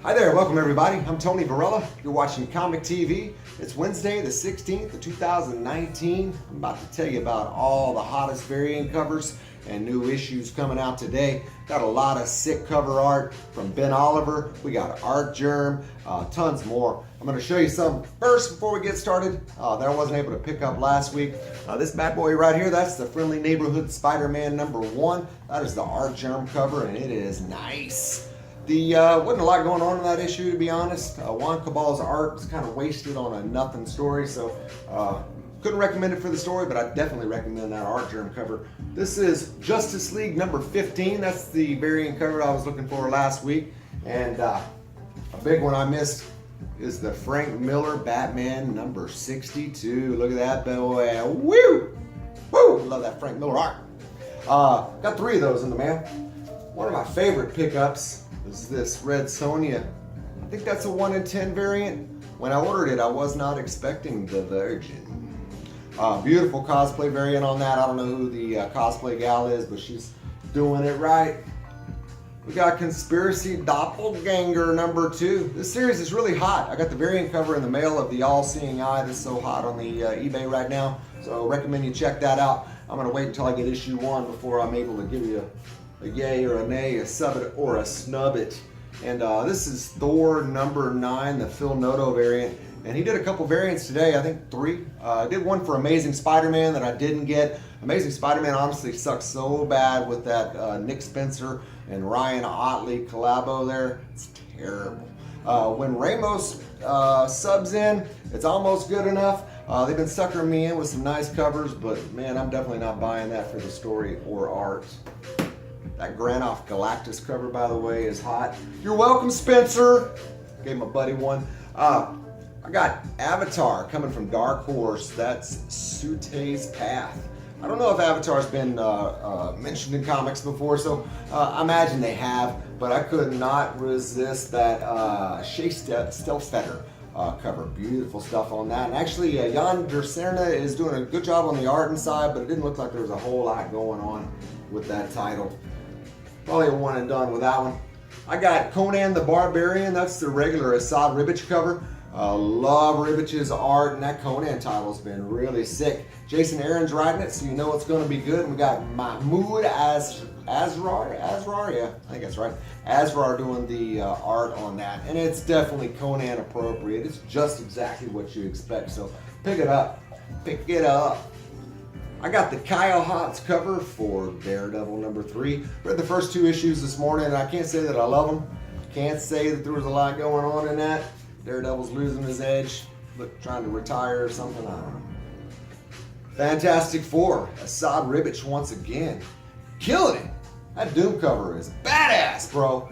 Hi there, welcome everybody. I'm Tony Varela. You're watching Comic TV. It's Wednesday the 16th of 2019. I'm about to tell you about all the hottest variant covers and new issues coming out today. Got a lot of sick cover art from Ben Oliver. We got Artgerm, tons more. I'm going to show you some first before we get started that I wasn't able to pick up last week. This bad boy right here, that's the Friendly Neighborhood Spider-Man #1. That is the Artgerm cover and it is nice. Wasn't a lot going on in that issue, to be honest. Juan Cabal's art was kind of wasted on a nothing story, so couldn't recommend it for the story, but I definitely recommend that Artgerm cover. This is Justice League #15. That's the variant cover I was looking for last week. And a big one I missed is the Frank Miller Batman #62. Look at that boy. Woo! Woo! Love that Frank Miller art. Got 3 of those in the mail. One of my favorite pickups is this Red Sonja. I think that's a 1 in 10 variant. When I ordered it, I was not expecting the Virgin. Beautiful cosplay variant on that. I don't know who the cosplay gal is, but she's doing it right. We got Conspiracy Doppelganger #2. This series is really hot. I got the variant cover in the mail of the All Seeing Eye. That's so hot on the eBay right now, so recommend you check that out. I'm gonna wait until I get issue 1 before I'm able to give you a yay or a nay, a sub it or a snub it. And this is Thor #9, the Phil Noto variant. And he did a couple variants today, I think 3. I did one for Amazing Spider-Man that I didn't get. Amazing Spider-Man honestly sucks so bad with that Nick Spencer and Ryan Otley collabo there. It's terrible. When Ramos subs in, it's almost good enough. They've been suckering me in with some nice covers, but man, I'm definitely not buying that for the story or art. That Granoff Galactus cover, by the way, is hot. You're welcome, Spencer. Gave my buddy one. I got Avatar coming from Dark Horse. That's Sute's Path. I don't know if Avatar's been mentioned in comics before, so I imagine they have, but I could not resist that Shea Stelfetter cover. Beautiful stuff on that. And actually, Jan Derserna is doing a good job on the art inside, but it didn't look like there was a whole lot going on with that title. Probably a 1 and done with that one. I got Conan the Barbarian. That's the regular Esad Ribic cover. Love Ribic's art, and that Conan title's been really sick. Jason Aaron's writing it, so you know it's going to be good. And we got Mahmoud Asrar, yeah, I think that's right. Asrar doing the art on that, and it's definitely Conan appropriate. It's just exactly what you expect, so pick it up. Pick it up. I got the Kyle Hotz cover for Daredevil #3. Read the first 2 issues this morning, and I can't say that I love them. Can't say that there was a lot going on in that. Daredevil's losing his edge, trying to retire or something, I don't know. Fantastic Four, Esad Ribic once again. Killing it. That Doom cover is badass, bro.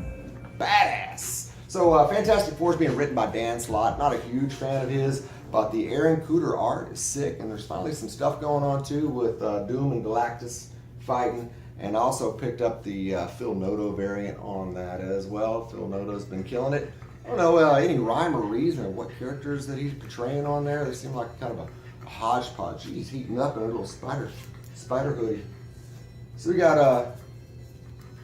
Badass. So Fantastic Four is being written by Dan Slott. Not a huge fan of his, but the Aaron Cooter art is sick, and there's finally some stuff going on too with Doom and Galactus fighting. And I also picked up the Phil Noto variant on that as well. Phil Noto's been killing it. I don't know any rhyme or reason of what characters that he's portraying on there. They seem like kind of a hodgepodge. He's heating up in a little spider hoodie. So we got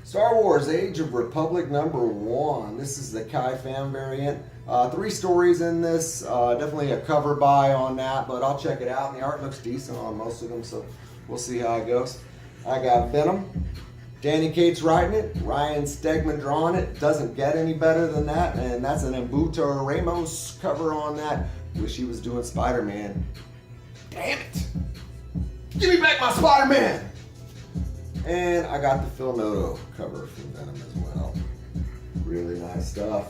Star Wars Age of Republic #1. This is the Kai Fan variant. 3 stories in this. Definitely a cover buy on that, but I'll check it out. And the art looks decent on most of them, so we'll see how it goes. I got Venom. Danny Cates writing it. Ryan Stegman drawing it. Doesn't get any better than that. And that's an Humberto Ramos cover on that. Wish he was doing Spider-Man. Damn it! Give me back my Spider-Man! And I got the Phil Noto cover from Venom as well. Really nice stuff.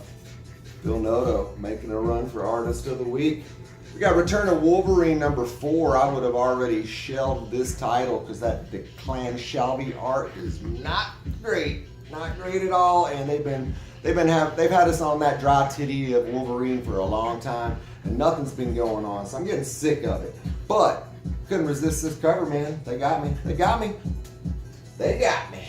Phil Noto making a run for Artist of the Week. We got Return of Wolverine #4. I would have already shelved this title because that Declan Shalvey art is not great at all. And they've had us on that dry titty of Wolverine for a long time, and nothing's been going on. So I'm getting sick of it. But couldn't resist this cover, man. They got me. They got me. They got me.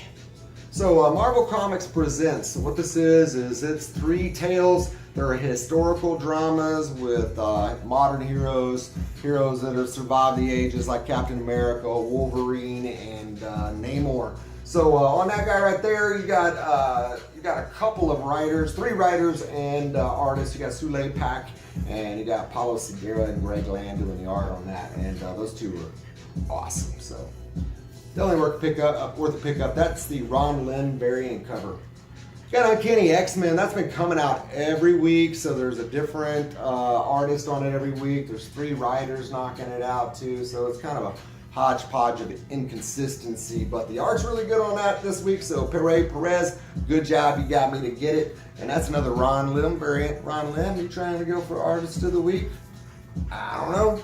So Marvel Comics presents. What this is it's 3 tales. There are historical dramas with modern heroes that have survived the ages, like Captain America, Wolverine, and Namor. So on that guy right there, you got a couple of writers, 3 writers and artists. You got Sule Pack and you got Paulo Segura and Greg Land doing the art on that, and those 2 are awesome. So definitely worth a pickup. That's the Ron Lim variant cover. Got Uncanny X-Men. That's been coming out every week, so there's a different artist on it every week. There's 3 writers knocking it out too, so it's kind of a hodgepodge of inconsistency, but the art's really good on that this week. So Perez, good job, you got me to get it. And that's another Ron Lim variant. Ron Lim, you trying to go for Artist of the Week? I don't know.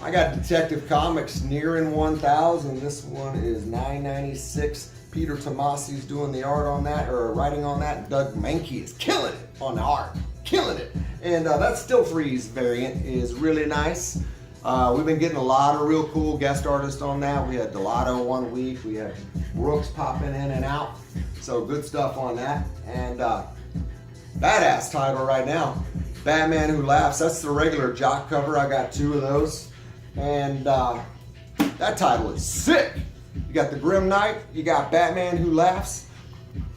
I got Detective Comics nearing 1,000. This one is $9.96. Peter Tomasi's doing the art on that, or writing on that. Doug Mankey is killing it on the art, killing it. And that Still Freeze variant is really nice. We've been getting a lot of real cool guest artists on that. We had Delato one week. We had Brooks popping in and out. So good stuff on that. And badass title right now, Batman Who Laughs. That's the regular Jock cover. I got 2 of those. And that title is sick. You got the Grim Knight. You got Batman Who Laughs.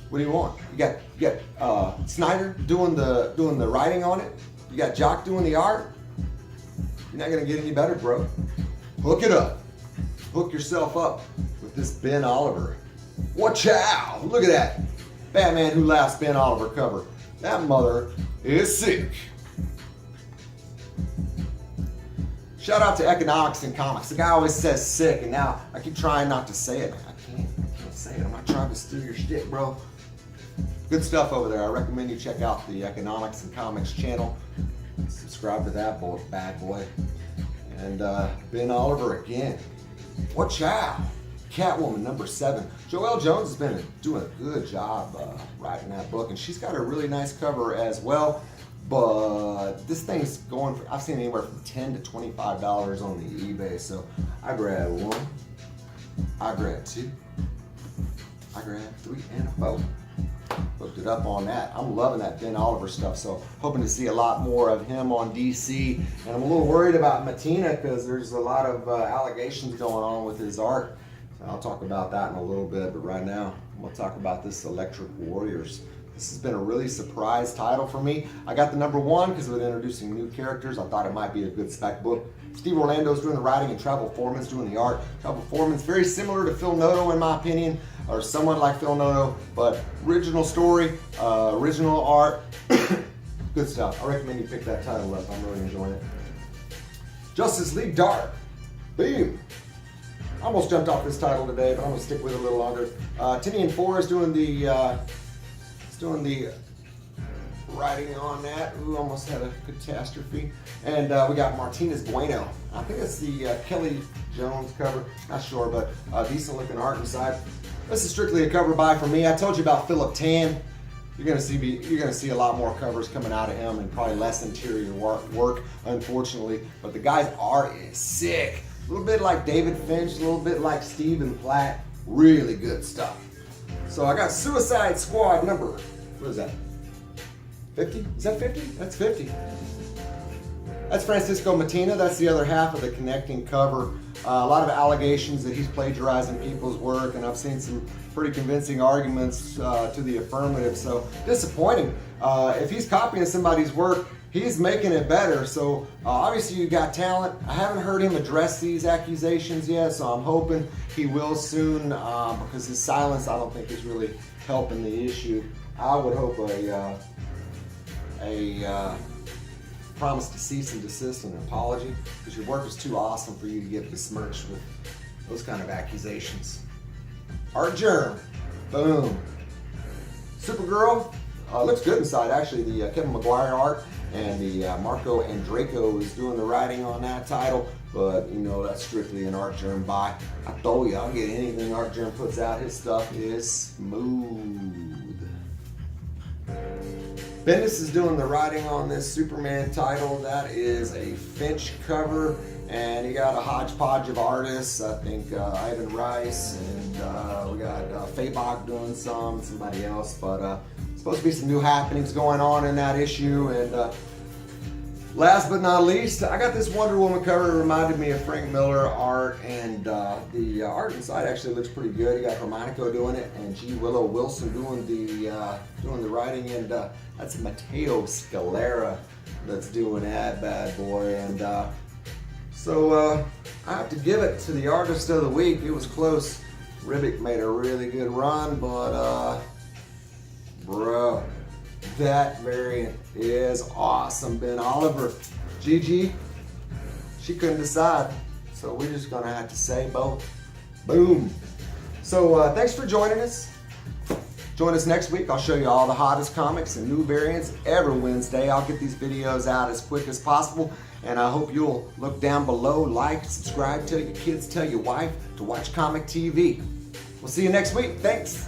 What do you want? You got Snyder doing the writing on it. You got Jock doing the art. You're not gonna get any better, bro. Hook it up. Hook yourself up with this Ben Oliver. Watch out! Look at that. Batman Who Laughs Ben Oliver cover. That mother is sick. Shout out to Economics and Comics. The guy always says sick, and now I keep trying not to say it. I can't say it. I'm not trying to steal your shit, bro. Good stuff over there. I recommend you check out the Economics and Comics channel. Subscribe to that bad boy. And Ben Oliver again. Watch out. Catwoman #7. Joelle Jones has been doing a good job writing that book, and she's got a really nice cover as well. But this thing's going for, I've seen anywhere from $10 to $25 on the eBay. So I grabbed 1, I grabbed 2, I grabbed 3 and 4. Hooked it up on that. I'm loving that Ben Oliver stuff, so hoping to see a lot more of him on DC. And I'm a little worried about Matina because there's a lot of allegations going on with his art. So I'll talk about that in a little bit, but right now I'm going to talk about this Electric Warriors. This has been a really surprise title for me. I got the #1 because of it introducing new characters. I thought it might be a good spec book. Steve Orlando's doing the writing and Travel Foreman's doing the art. Travel Foreman's very similar to Phil Noto in my opinion, or somewhat like Phil Noto, but original story, original art, good stuff. I recommend you pick that title up. I'm really enjoying it. Justice League Dark. Boom. I almost jumped off this title today, but I'm gonna stick with it a little longer. Tinian 4 is doing the writing on that. Ooh, almost had a catastrophe. And we got Martinez Bueno. I think it's the Kelly Jones cover. Not sure, but decent looking art inside. This is strictly a cover buy for me. I told you about Philip Tan. You're gonna see a lot more covers coming out of him, and probably less interior work, unfortunately. But the guy's art is sick. A little bit like David Finch, a little bit like Stephen Platt. Really good stuff. So I got Suicide Squad number, what is that? 50? Is that 50? That's 50. That's Francisco Matina. That's the other half of the connecting cover. A lot of allegations that he's plagiarizing people's work, and I've seen some pretty convincing arguments to the affirmative. So disappointing. If he's copying somebody's work, he's making it better. So obviously you got talent. I haven't heard him address these accusations yet, so I'm hoping he will soon, because his silence I don't think is really helping the issue. I would hope a promise to cease and desist and an apology, because your work is too awesome for you to get besmirched with those kind of accusations. Artgerm, boom. Supergirl, looks good inside actually. The Kevin Maguire art and the Marco Andreyko is doing the writing on that title, but you know that's strictly an Artgerm buy. I told you I'll get anything Artgerm puts out. His stuff is smooth. Bendis is doing the writing on this Superman title. That is a Finch cover, and you got a hodgepodge of artists. I think Ivan Rice, and we got Fabok doing somebody else, but supposed to be some new happenings going on in that issue, and Last but not least, I got this Wonder Woman cover. It reminded me of Frank Miller art, and the art inside actually looks pretty good. You got Harmonico doing it, and G. Willow Wilson doing the writing, and that's Matteo Scalera that's doing that bad boy. And so I have to give it to the artist of the week. It was close. Ribic made a really good run, but bro, that variant is awesome. Ben Oliver, Gigi, she couldn't decide, so we're just gonna have to say both. Boom. So thanks for joining us. Join us next week. I'll show you all the hottest comics and new variants every Wednesday. I'll get these videos out as quick as possible, and I hope you'll look down below, like, subscribe, tell your kids, tell your wife to watch Comic TV. We'll see you next week. Thanks.